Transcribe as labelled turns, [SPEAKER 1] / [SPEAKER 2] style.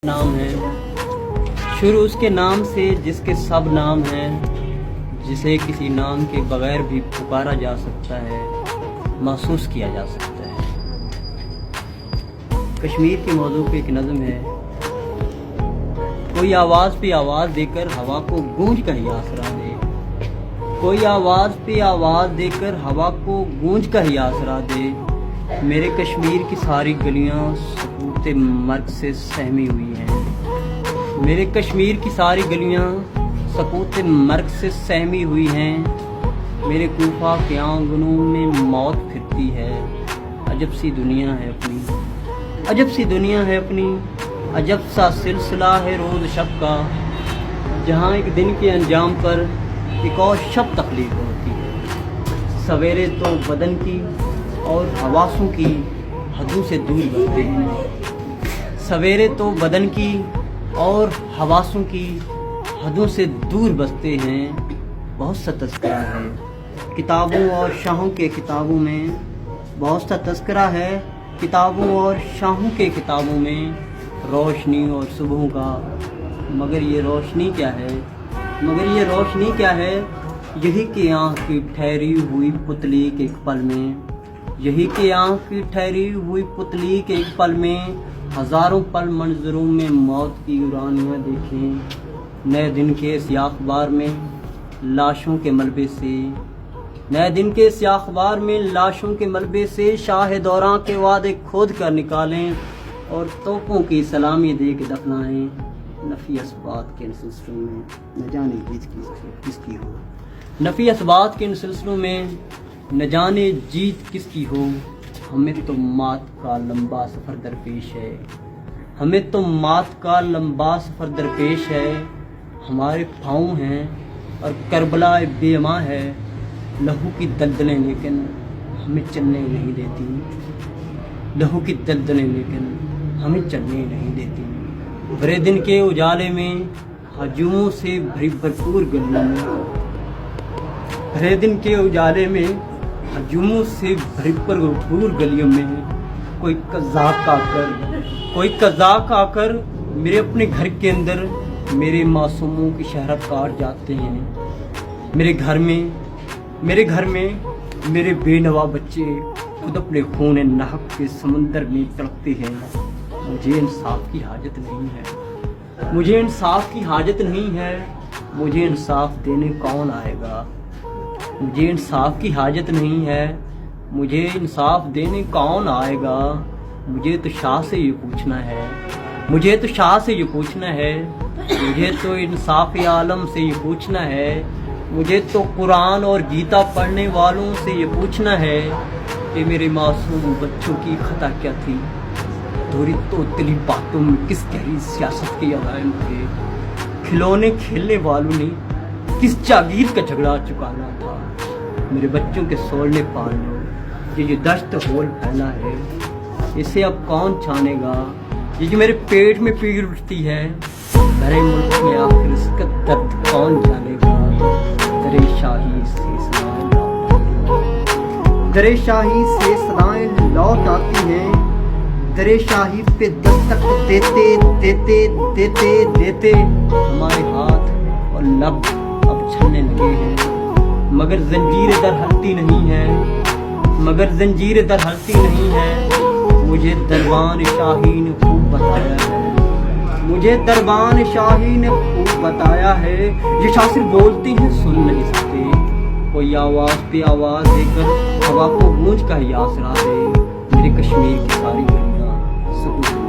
[SPEAKER 1] नाम है, शुरू उसके नाम से जिसके सब नाम हैं, जिसे किसी नाम के बगैर भी पुकारा जा सकता है, महसूस किया जा सकता है। कश्मीर के मौजू पे एक नज़्म है, कोई आवाज़ पे आवाज़ देकर हवा को गूंज का ही आसरा दे, कोई आवाज़ पे आवाज़ देकर हवा को गूंज का ही आसरा दे। मेरे कश्मीर की सारी गलियां सकूते मर्ग से सहमी हुई हैं, मेरे कश्मीर की सारी गलियां सकूते मर्ग से सहमी हुई हैं। मेरे कूफा के आंगनों में मौत फिरती है, अजब सी दुनिया है अपनी, अजब सी दुनिया है अपनी, अजब सा सिलसिला है रोज़ शब का, जहाँ एक दिन के अंजाम पर एक और शब तख्लीक होती है। सवेरे तो बदन की और हवासों की हदों से दूर बसते हैं, सवेरे तो बदन की और हवासों की हदों से दूर बसते हैं। बहुत सा तज़किरा है किताबों और शाहों के किताबों में, बहुत सा तज़किरा है किताबों और शाहों के किताबों में, रोशनी और सुबह का, मगर ये रोशनी क्या है, मगर ये रोशनी क्या है। यही कि आँख की ठहरी हुई पुतली के एक पल में, यही कि आँख की ठहरी हुई पुतली के एक पल में, हज़ारों पल मंजरों में मौत की उड़ानियाँ देखें। नए दिन के स्याह अखबार में लाशों के मलबे से, नए दिन के स्याह अखबार में लाशों के मलबे से शाह दौरां के वादे खोद कर निकालें और तोपों की सलामी दे के दफनाएं। नफ़ी असबात के इन सिलसिलों में न जाने जीत किसकी हो, नफ़ी असबात के इन सिलसिलों में न जाने जीत किसकी हो। हमें तो मात का लंबा सफ़र दरपेश है, हमें तो मात का लंबा सफ़र दरपेश है। हमारे पाँव हैं और करबला बेमा है, लहू की दलदलें लेकिन हमें चलने नहीं देती, लहू की दलदलें लेकिन हमें चलने नहीं देती। भरे दिन के उजाले में हजूमों से भरपूर गलियों में, भरे दिन के उजाले में हजूमों से भरपूर गलियों में, कोई कज़ाक आकर मेरे अपने घर के अंदर मेरे मासूमों की शहरत काट जाते हैं। मेरे घर में मेरे बेनवा बच्चे खुद अपने खून नाहक के समंदर में तड़पते हैं। मुझे इंसाफ की हाजत नहीं है, मुझे इंसाफ की हाजत नहीं है, मुझे इंसाफ देने कौन आएगा। मुझे इंसाफ की हाजत नहीं है, मुझे इंसाफ देने कौन आएगा। मुझे तो शाह से ये पूछना है, मुझे तो शाह से ये पूछना है, मुझे तो इंसाफ आलम से ये पूछना है, मुझे तो कुरान और गीता पढ़ने वालों से ये पूछना है कि मेरे मासूम बच्चों की खता क्या थी। थोड़ी तोतली बातों में किस गहरी सियासत के अदायम थे, खिलौने खेलने वालों ने किस जागीर का झगड़ा चुकाना था। मेरे बच्चों के सोलने पालने ये दश्त होल फैला है, इसे अब कौन छानेगा। ये जो मेरे पेट में पीड़ उठती है, भरे मुल्क में आखिर इसका दर्द कौन जानेगा। दरे शाही से सदाएं लौट आती हैं, दरे शाही पे दस्तक देते देते देते देते हमारे हाथ और लब अब छलने लगे हैं। मगर जंजीर दर हलती नहीं है, मगर जंजीर दर हलती नहीं है। मुझे दरबान शाही ने खूब बताया है, मुझे दरबान शाही ने खूब बताया है। ये शासिर बोलती हैं सुन नहीं सकते, कोई आवाज़ पे आवाज़ देकर हवा को गूंज का ही आसरा दे। मेरे कश्मीर की सारी गलियां सकून